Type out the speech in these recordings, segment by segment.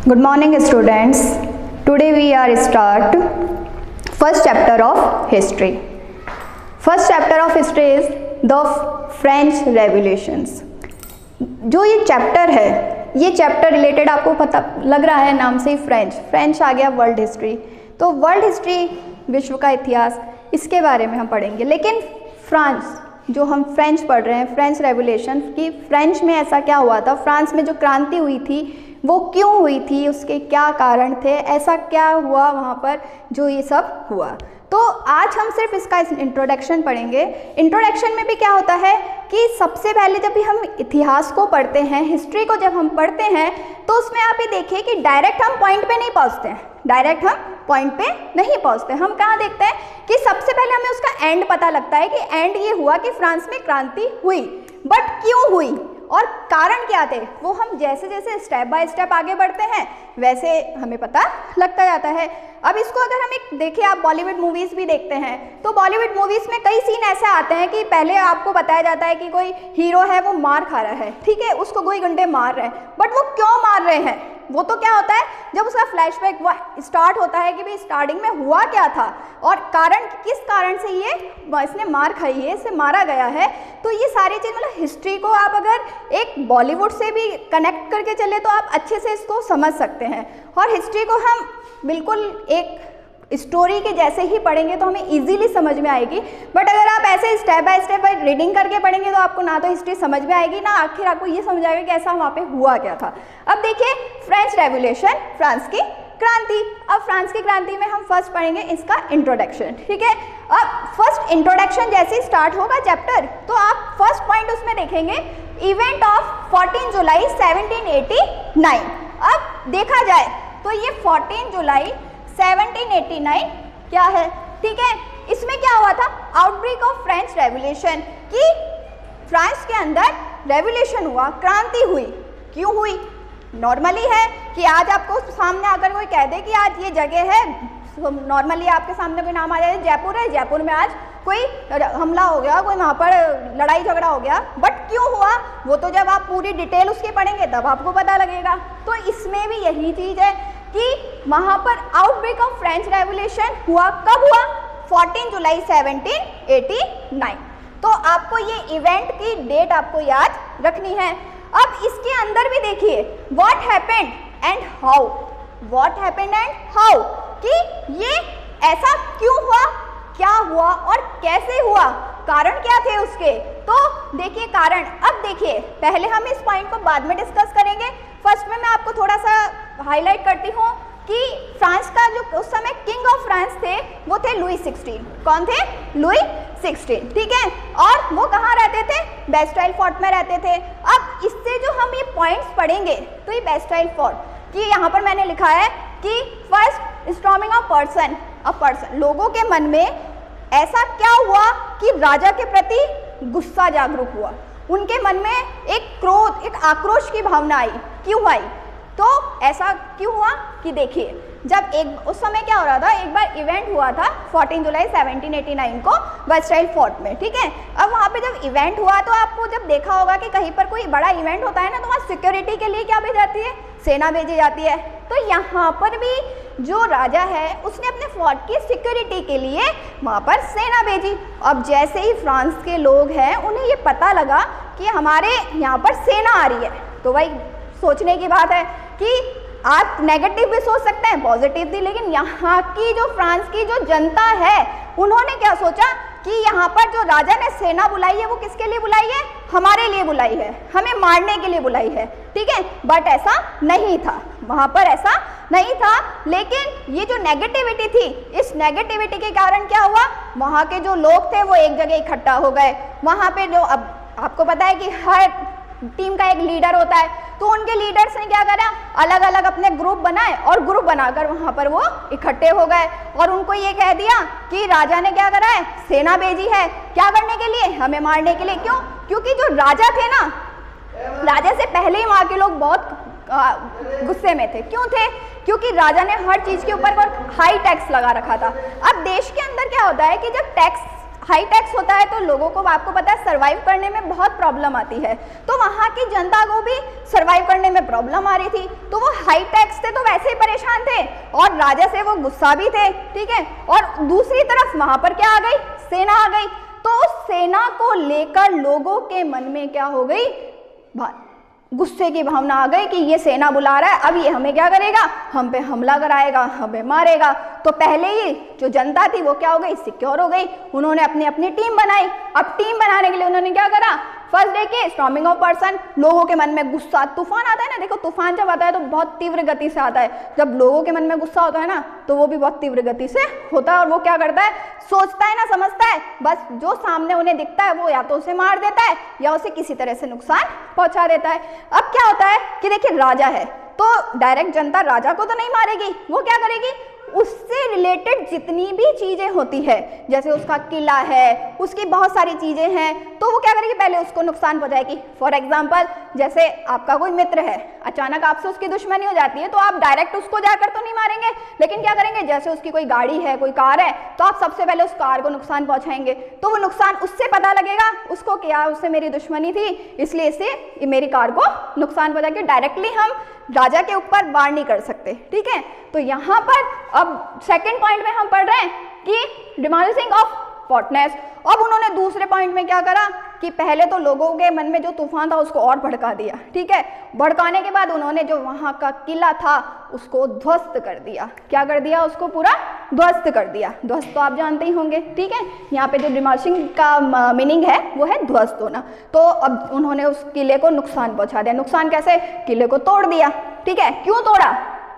Good morning students. Today we are start first chapter of history. First chapter of history is the French Revolutions. जो ये chapter है, ये chapter related आपको पता लग रहा है नाम से ही फ्रेंच आ गया वर्ल्ड हिस्ट्री। तो वर्ल्ड हिस्ट्री विश्व का इतिहास, इसके बारे में हम पढ़ेंगे। लेकिन फ्रांस, जो हम फ्रेंच पढ़ रहे हैं, फ्रेंच रेवोल्यूशन की, फ्रेंच में ऐसा क्या हुआ था, फ्रांस में जो क्रांति हुई थी वो क्यों हुई थी, उसके क्या कारण थे, ऐसा क्या हुआ वहाँ पर जो ये सब हुआ। तो आज हम सिर्फ इसका इंट्रोडक्शन पढ़ेंगे। इंट्रोडक्शन में भी क्या होता है कि सबसे पहले जब भी हम इतिहास को पढ़ते हैं, हिस्ट्री को जब हम पढ़ते हैं, तो उसमें आप ये देखिए कि डायरेक्ट हम पॉइंट पे नहीं पहुँचते हैं, डायरेक्ट हम पॉइंट पे नहीं पहुँचते। हम कहाँ देखते हैं कि सबसे पहले हमें उसका एंड पता लगता है कि एंड ये हुआ कि फ्रांस में क्रांति हुई, बट क्यों हुई और कारण क्या थे, वो हम जैसे जैसे स्टेप बाय स्टेप आगे बढ़ते हैं वैसे हमें पता लगता जाता है। अब इसको अगर हम एक देखिए, आप बॉलीवुड मूवीज़ भी देखते हैं तो बॉलीवुड मूवीज़ में कई सीन ऐसे आते हैं कि पहले आपको बताया जाता है कि कोई हीरो है वो मार खा रहा है, ठीक है, उसको कोई गुंडे मार रहे हैं, बट वो क्यों मार रहे हैं, वो तो क्या होता है जब उसका फ्लैशबैक स्टार्ट होता है कि भाई स्टार्टिंग में हुआ क्या था और कारण, किस कारण से ये इसने मार खाई है, इसे मारा गया है। तो ये सारी चीज़, मतलब हिस्ट्री को आप अगर एक बॉलीवुड से भी कनेक्ट करके चले तो आप अच्छे से इसको समझ सकते हैं। और हिस्ट्री को हम बिल्कुल एक स्टोरी के जैसे ही पढ़ेंगे तो हमें इजीली समझ में आएगी, बट अगर आप ऐसे स्टेप बाय स्टेप रीडिंग करके पढ़ेंगे तो आपको ना तो हिस्ट्री समझ में आएगी, ना आखिर आपको ये समझ आएगा कि ऐसा वहाँ पे हुआ क्या था। अब देखिए फ्रेंच रेवोल्यूशन, फ्रांस की क्रांति। अब फ्रांस की क्रांति में हम फर्स्ट पढ़ेंगे इसका इंट्रोडक्शन, ठीक है। अब फर्स्ट इंट्रोडक्शन जैसे ही स्टार्ट होगा चैप्टर, तो आप फर्स्ट पॉइंट उसमें देखेंगे इवेंट ऑफ 14 जुलाई 1789। अब देखा जाए तो ये 14 जुलाई 1789 क्या है, ठीक है। इसमें क्या हुआ था, आउटब्रेक ऑफ फ्रेंच रेवोल्यूशन, कि फ्रांस के अंदर रेवोल्यूशन हुआ, क्रांति हुई। क्यों हुई, नॉर्मली है कि आज आपको सामने आकर कोई कह दे कि आज ये जगह है, नॉर्मली आपके सामने कोई नाम आ जाए, जयपुर है, जयपुर में आज कोई हमला हो गया, कोई वहाँ पर लड़ाई झगड़ा हो गया, बट क्यों हुआ वो तो जब आप पूरी डिटेल उसकी पढ़ेंगे तब आपको पता लगेगा। तो इसमें भी यही चीज़ है कि वहाँ पर आउटब्रेक ऑफ फ्रेंच रेवोल्यूशन हुआ, कब हुआ, 14 जुलाई 1789। तो आपको ये इवेंट की डेट आपको याद रखनी है। अब इसके अंदर भी देखिए what happened and how, what happened and how, कि ये ऐसा क्यों हुआ, क्या हुआ और कैसे हुआ, कारण क्या थे उसके। तो देखिए कारण, अब देखिए पहले हम इस पॉइंट को बाद में डिस्कस करेंगे। फर्स्ट में मैं आपको थोड़ा सा हाईलाइट करती हूँ कि फ्रांस का जो उस समय किंग ऑफ फ्रांस थे वो थे लुई 16। कौन थे, लुई 16, ठीक है। और वो कहाँ रहते थे, बेस्टाइल फोर्ट में रहते थे। अब इससे जो हम ये पॉइंट्स पढ़ेंगे, तो ये बेस्टाइल फोर्ट कि यहाँ पर मैंने लिखा है कि फर्स्ट स्टॉर्मिंग ऑफ पर्सन, लोगों के मन में ऐसा क्या हुआ कि राजा के प्रति गुस्सा जागरूक हुआ, उनके मन में एक क्रोध, एक आक्रोश की भावना आई। क्यों आई, तो ऐसा क्यों हुआ कि देखिए जब एक उस समय क्या हो रहा था, एक बार इवेंट हुआ था 14 जुलाई 1789 को बेस्टाइल फोर्ट में, ठीक है। अब वहाँ पे जब इवेंट हुआ तो आपको जब देखा होगा कि कहीं पर कोई बड़ा इवेंट होता है ना, तो वहाँ सिक्योरिटी के लिए क्या भेजी जाती है, सेना भेजी जाती है। तो यहाँ पर भी जो राजा है उसने अपने फोर्ट की सिक्योरिटी के लिए वहाँ पर सेना भेजी। अब जैसे ही फ्रांस के लोग हैं उन्हें ये पता लगा कि हमारे यहाँ पर सेना आ रही है, तो भाई सोचने की बात है कि आप नेगेटिव भी सोच सकते हैं, पॉजिटिव भी, लेकिन यहाँ की जो फ्रांस की जो जनता है उन्होंने क्या सोचा कि यहाँ पर जो राजा ने सेना बुलाई है वो किसके लिए बुलाई है, हमारे लिए बुलाई है, हमें मारने के लिए बुलाई है, ठीक है। बट ऐसा नहीं था, वहाँ पर ऐसा नहीं था। लेकिन ये जो नेगेटिविटी थी, इस नेगेटिविटी के कारण क्या हुआ, वहाँ के जो लोग थे वो एक जगह इकट्ठा हो गए। वहाँ पे जो, अब आपको पता है कि हर टीम का एक लीडर होता है, तो उनके लीडर्स ने क्या करा, अलग अलग अपने ग्रुप बनाए और ग्रुप बनाकर वहाँ पर वो इकट्ठे हो गए और उनको ये कह दिया कि राजा ने क्या करा है, सेना भेजी है, क्या करने के लिए, हमें मारने के लिए। क्यों, क्योंकि जो राजा थे ना, राजा से पहले ही वहाँ के लोग बहुत गुस्से में थे। क्यों थे, क्योंकि राजा ने हर चीज़ के ऊपर हाई टैक्स लगा रखा था। अब देश के अंदर क्या होता है कि जब टैक्स हाई टैक्स होता है तो लोगों को, आपको पता है, सर्वाइव करने में बहुत प्रॉब्लम आती है, तो वहाँ की जनता को भी सर्वाइव करने में प्रॉब्लम आ रही थी, तो वो हाई टैक्स से तो वैसे ही परेशान थे और राजा से वो गुस्सा भी थे, ठीक है। और दूसरी तरफ वहाँ पर क्या आ गई, सेना आ गई, तो उस सेना को लेकर लोगों के मन में क्या हो गई, गुस्से की भावना आ गई कि ये सेना बुला रहा है, अब ये हमें क्या करेगा, हम पे हमला कराएगा, हमें मारेगा। तो पहले ही जो जनता थी वो क्या हो गई, सिक्योर हो गई। उन्होंने अपनी अपनी टीम बनाई। अब टीम बनाने के लिए उन्होंने क्या करा, फर्स्ट डे के स्टॉर्मिंग ऑफ पर्सन, लोगों के मन में गुस्सा, तूफान आता है ना, देखो तूफान जब आता है तो बहुत तीव्र गति से आता है, जब लोगों के मन में गुस्सा होता है ना तो वो भी बहुत तीव्र गति से होता है, और वो क्या करता है, सोचता है ना, समझता है, बस जो सामने उन्हें दिखता है वो या तो उसे मार देता है या उसे किसी तरह से नुकसान पहुंचा देता है। अब क्या होता है कि देखिए राजा है तो डायरेक्ट जनता राजा को तो नहीं मारेगी, वो क्या करेगी, उससे रिलेटेड जितनी भी चीजें होती है, जैसे उसका किला है, उसकी बहुत सारी चीजें हैं, तो वो क्या करेगी, पहले उसको नुकसान पहुंचाएगी। फॉर एग्जांपल, जैसे आपका कोई मित्र है, अचानक आपसे उसकी दुश्मनी हो जाती है, तो आप डायरेक्ट उसको जाकर तो नहीं मारेंगे, लेकिन क्या करेंगे, जैसे उसकी कोई गाड़ी है, कोई कार है, तो आप सबसे पहले उस कार को नुकसान पहुंचाएंगे, तो वो नुकसान उससे पता लगेगा उसको, क्या उससे मेरी दुश्मनी थी इसलिए इसे मेरी कार को नुकसान पहुंचा के डायरेक्टली हम राजा के ऊपर वार नहीं कर सकते, ठीक है। तो यहाँ पर अब सेकंड पॉइंट में हम पढ़ रहे हैं कि डिमोलिशिंग ऑफ फोर्टनेस। अब उन्होंने दूसरे पॉइंट में क्या करा कि पहले तो लोगों के मन में जो तूफान था उसको और भड़का दिया, ठीक है। भड़काने के बाद उन्होंने जो वहाँ का किला था उसको ध्वस्त कर दिया। क्या कर दिया, उसको पूरा ध्वस्त कर दिया। ध्वस्त तो आप जानते ही होंगे, ठीक है। यहाँ पे जो डिमोलिशिंग का मीनिंग है वो है ध्वस्त होना। तो अब उन्होंने उस किले को नुकसान पहुंचा दिया। नुकसान कैसे, किले को तोड़ दिया, ठीक है। क्यों तोड़ा,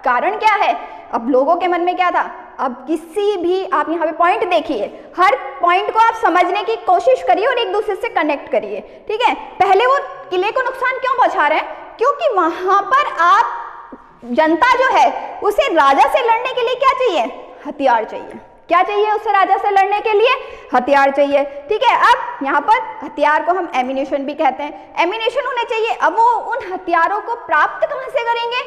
कारण क्या है, अब लोगों के मन में क्या था, अब किसी भी, आप यहाँ पे पॉइंट देखिए, हर पॉइंट को आप समझने की कोशिश करिए और एक दूसरे से कनेक्ट करिए, ठीक है। पहले वो किले को नुकसान क्यों पहुंचा रहे हैं, क्योंकि वहां पर आप जनता जो है उसे राजा से लड़ने के लिए क्या चाहिए, हथियार चाहिए। क्या चाहिए उसे राजा से लड़ने के लिए, हथियार चाहिए, ठीक है। अब यहाँ पर हथियार को हम एमिनेशन भी कहते हैं, एमिनेशन होने चाहिए। अब वो उन हथियारों को प्राप्त कहाँ से करेंगे,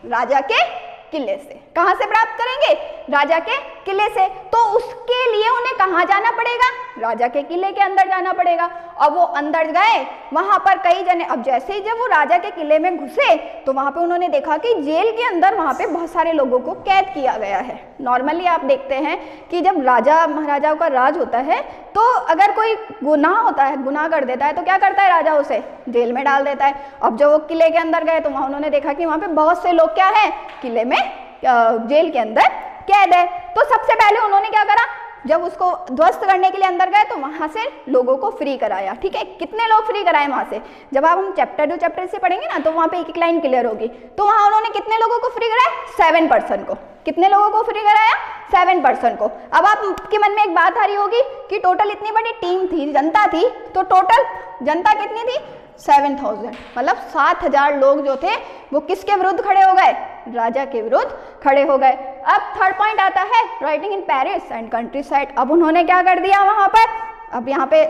राजा के किले से। कहां से प्राप्त करेंगे, राजा के किले से। तो उसके लिए उन्हें कहां जाना पड़ेगा, राजा के किले के अंदर जाना पड़ेगा। अब वो अंदर गए, वहां पर कई जने, अब जैसे ही जब वो राजा के किले में घुसे तो वहां पे उन्होंने देखा कि जेल के अंदर वहां पे बहुत सारे लोगों को कैद किया गया है। नॉर्मली आप देखते हैं कि जब राजा महाराजाओं का राज होता है तो अगर कोई गुनाह होता है, गुनाह कर देता है, तो क्या करता है राजा, उसे जेल में डाल देता है। अब जब वो किले के अंदर गए तो वहां उन्होंने देखा कि वहां पे बहुत से लोग क्या है, किले में जेल के अंदर कैद है। तो सबसे पहले उन्होंने क्या करा, जब उसको ध्वस्त करने के लिए अंदर गए तो वहां से लोगों को फ्री कराया, ठीक है। कितने लोग फ्री कराए वहां से, जब आप हम चैप्टर 2 चैप्टर से पढ़ेंगे ना तो वहां पे एक एक लाइन क्लियर होगी। तो वहां उन्होंने कितने लोगों को फ्री कराया, 7 पर्सन को। कितने लोगों को फ्री कराया, 7 पर्सन को। अब आपके मन में एक बात आ रही होगी कि टोटल इतनी बड़ी टीम थी, जनता थी, तो टोटल जनता कितनी थी, 7000, मतलब 7000 लोग जो थे वो किसके विरुद्ध खड़े हो गए, राजा के विरुद्ध खड़े हो गए। अब थर्ड पॉइंट आता है writing in Paris and country side. अब उन्होंने क्या कर दिया वहां पर, अब यहाँ पे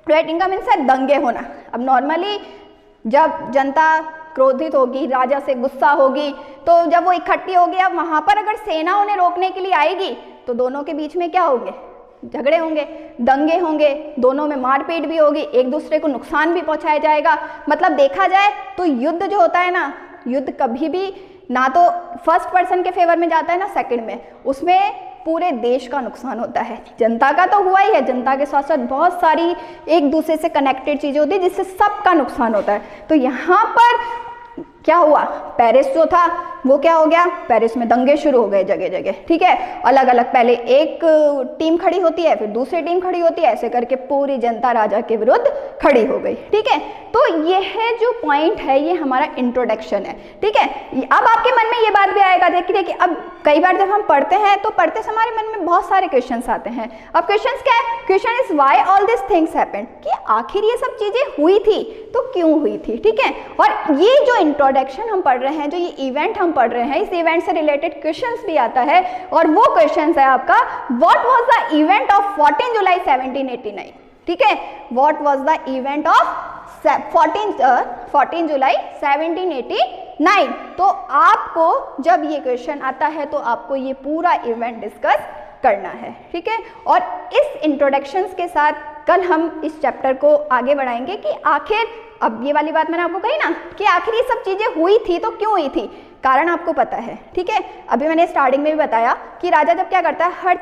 राइटिंग का मीन्स है दंगे होना। अब नॉर्मली जब जनता क्रोधित होगी, राजा से गुस्सा होगी, तो जब वो इकट्ठी होगी, अब वहां पर अगर सेना उन्हें रोकने के लिए आएगी तो दोनों के बीच में क्या होंगे, झगड़े होंगे, दंगे होंगे, दोनों में मारपीट भी होगी, एक दूसरे को नुकसान भी पहुंचाया जाएगा। मतलब देखा जाए तो युद्ध जो होता है ना, युद्ध कभी भी ना तो फर्स्ट पर्सन के फेवर में जाता है ना सेकंड में, उसमें पूरे देश का नुकसान होता है। जनता का तो हुआ ही है, जनता के साथ साथ बहुत सारी एक दूसरे से कनेक्टेड चीजें होती है जिससे सबका नुकसान होता है। तो यहाँ पर क्या हुआ, पेरिस जो था वो क्या हो गया, पेरिस में दंगे शुरू हो गए जगह जगह, ठीक है। अलग अलग पहले एक टीम खड़ी होती है, फिर दूसरी टीम खड़ी होती है, ऐसे करके पूरी जनता राजा के विरुद्ध खड़ी हो गई, ठीक है। तो यह जो पॉइंट है ये हमारा इंट्रोडक्शन है, ठीक है। अब आपके मन में ये बात भी आएगा, देखिए अब कई बार जब हम पढ़ते हैं तो पढ़ते समय हमारे मन में बहुत सारे क्वेश्चंस आते हैं। अब क्वेश्चंस क्या है, question is why all this things happened, कि आखिर ये सब चीजें हुई थी तो क्यों हुई थी, ठीक है। और ये जो इंट्रोडक्शन हम पढ़ रहे हैं, जो ये इवेंट हम पढ़ रहे हैं, इस इवेंट से रिलेटेड क्वेश्चंस भी आता है, और वो क्वेश्चंस है आपका what was the event of 14 जुलाई 1789, ठीक है। What was the event of 14 जुलाई 1789। तो आपको जब ये क्वेश्चन आता है तो आपको ये पूरा इवेंट डिस्कस करना है, ठीक है। और इस इंट्रोडक्शंस के साथ कल हम इस चैप्टर को आगे बढ़ाएंगे कि आखिर, अब ये वाली बात मैंने आपको कही ना कि आखिर ये सब चीज़ें हुई थी तो क्यों हुई थी, कारण आपको पता है, ठीक है। अभी मैंने स्टार्टिंग में भी बताया कि राजा जब क्या करता है, हर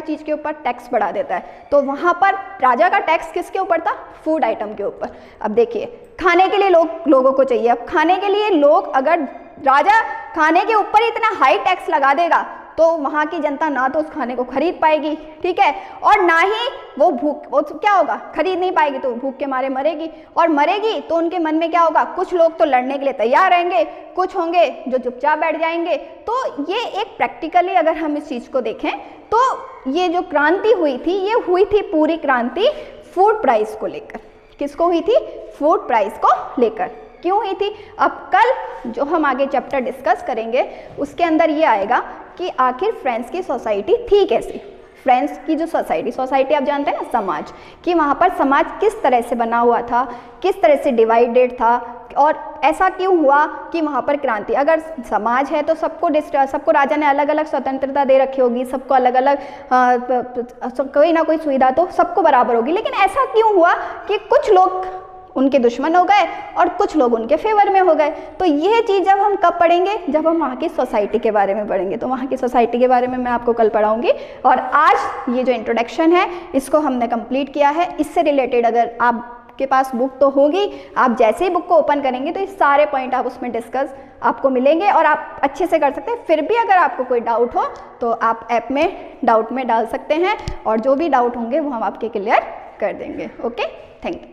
चीज़ के ऊपर टैक्स बढ़ा देता है, तो वहाँ पर राजा का टैक्स किसके ऊपर था, फूड आइटम के ऊपर। अब देखिए खाने के लिए लोगों को चाहिए, अब खाने के लिए लोग, अगर राजा खाने के ऊपर इतना हाई टैक्स लगा देगा तो वहाँ की जनता ना तो उस खाने को खरीद पाएगी, ठीक है, और ना ही वो क्या होगा, खरीद नहीं पाएगी तो भूख के मारे मरेगी, और मरेगी तो उनके मन में क्या होगा, कुछ लोग तो लड़ने के लिए तैयार रहेंगे, कुछ होंगे जो चुपचाप बैठ जाएंगे। तो ये एक प्रैक्टिकली अगर हम इस चीज़ को देखें तो ये जो क्रांति हुई थी, ये हुई थी पूरी क्रांति फूड प्राइस को लेकर। किसको हुई थी, फूड प्राइस को लेकर। क्यों हुई थी, अब कल जो हम आगे चैप्टर डिस्कस करेंगे उसके अंदर ये आएगा कि आखिर फ्रांस की सोसाइटी थी कैसी। फ्रांस की जो सोसाइटी आप जानते हैं ना, समाज, कि वहाँ पर समाज किस तरह से बना हुआ था, किस तरह से डिवाइडेड था, और ऐसा क्यों हुआ कि वहाँ पर क्रांति। अगर समाज है तो सबको राजा ने अलग अलग स्वतंत्रता दे रखी होगी, सबको अलग अलग कोई ना कोई सुविधा तो सबको बराबर होगी, लेकिन ऐसा क्यों हुआ कि कुछ लोग उनके दुश्मन हो गए और कुछ लोग उनके फेवर में हो गए। तो यह चीज़ जब हम कब पढ़ेंगे, जब हम वहाँ की सोसाइटी के बारे में पढ़ेंगे। तो वहाँ की सोसाइटी के बारे में मैं आपको कल पढ़ाऊंगी। और आज ये जो इंट्रोडक्शन है इसको हमने कंप्लीट किया है। इससे रिलेटेड अगर आपके पास बुक तो होगी, आप जैसे ही बुक को ओपन करेंगे तो ये सारे पॉइंट आप उसमें डिस्कस आपको मिलेंगे और आप अच्छे से कर सकते हैं। फिर भी अगर आपको कोई डाउट हो तो आप ऐप में डाउट में डाल सकते हैं और जो भी डाउट होंगे वो हम आपके क्लियर कर देंगे। Okay, thank you.